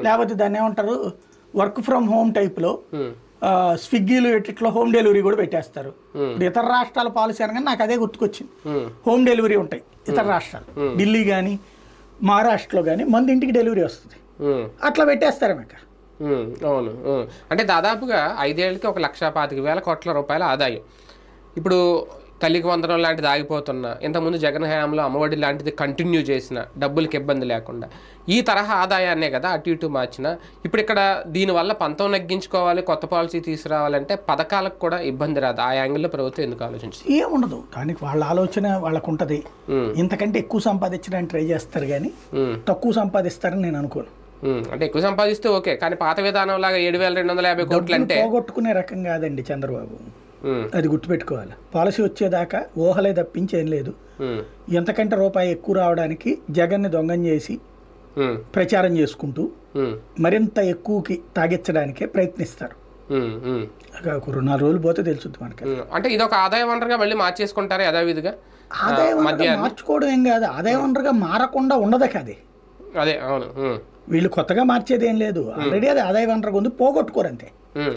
లేకపోతే దాన్ని ఏమంటారు వర్క్ ఫ్రమ్ హోమ్ టైప్లో స్విగ్గీలు ఇట్లా హోమ్ డెలివరీ కూడా పెట్టేస్తారు. ఇప్పుడు ఇతర రాష్ట్రాల పాలసీ అనగానే నాకు అదే గుర్తుకొచ్చింది. హోమ్ డెలివరీ ఉంటాయి ఇతర రాష్ట్రాలు, ఢిల్లీ కానీ మహారాష్ట్రలో కానీ మంది ఇంటికి డెలివరీ వస్తుంది, అట్లా పెట్టేస్తారు మీకు. అవును. అంటే దాదాపుగా 5 ఏళ్ళకి 1,25,000 కోట్ల రూపాయల ఆదాయం. ఇప్పుడు తల్లికి వందనం లాంటిది ఆగిపోతున్నా, ఇంతకుముందు జగన్ హయాంలో అమ్మఒడి లాంటిది కంటిన్యూ చేసిన, డబ్బులకి ఇబ్బంది లేకుండా ఈ తరహా ఆదాయాన్నే కదా అటు ఇటు మార్చిన. ఇప్పుడు ఇక్కడ దీనివల్ల పంతం నగ్గించుకోవాలి, కొత్త పాలసీ తీసుకురావాలంటే పథకాలకు కూడా ఇబ్బంది రాదు. ఆ యాంగిల్లో ప్రభుత్వం ఎందుకు ఆలోచించింది? ఏముండదు, దానికి వాళ్ళ ఆలోచన వాళ్ళకు ఉంటుంది. ఇంతకంటే ఎక్కువ సంపాదించడానికి ట్రై చేస్తారు కానీ తక్కువ సంపాదిస్తారని నేను అనుకోను. అంటే ఎక్కువ సంపాదిస్తే ఓకే, కానీ పాత విధానం లాగా 7,250 కోట్లు అంటే పోగొట్టుకునే రకం కాదండి చంద్రబాబు, అది గుర్తుపెట్టుకోవాలి. పాలసీ వచ్చేదాకా ఊహలే తప్పించి ఏం లేదు. ఎంతకంటే రూపాయి ఎక్కువ రావడానికి జగన్ని దొంగం చేసి ప్రచారం చేసుకుంటూ మరింత ఎక్కువకి తాగించడానికే ప్రయత్నిస్తారు. ఒక 2-4 రోజులు పోతే తెలుసుద్ది మనకి. అంటే ఇది ఒక ఆదాయ వనరుగా మళ్ళీ మార్చేసుకుంటారా యథావిధిగా? ఆదాయ వనరుగా మార్చుకోవడం ఏం కాదు, ఆదాయ వనరుగా మారకుండా ఉండదు కాదు. అదే అవును, వీళ్ళు కొత్తగా మార్చేది ఏం లేదు, ఆల్రెడీ అది ఆదాయ వనరుగా ఉంది, పోగొట్టుకోరు అంతే.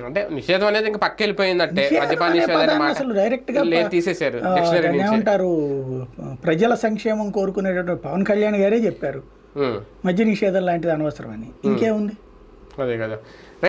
అంటే నిషేధం అనేది ఇంకా పక్క వెళ్ళిపోయిందంటే అసలు డైరెక్ట్ గా తీసేశారు. ఏమంటారు, ప్రజల సంక్షేమం కోరుకునేటటువంటి పవన్ కళ్యాణ్ గారే చెప్పారు మద్య నిషేధం లాంటిది అనవసరమని. ఇంకేముంది? అదే కదా.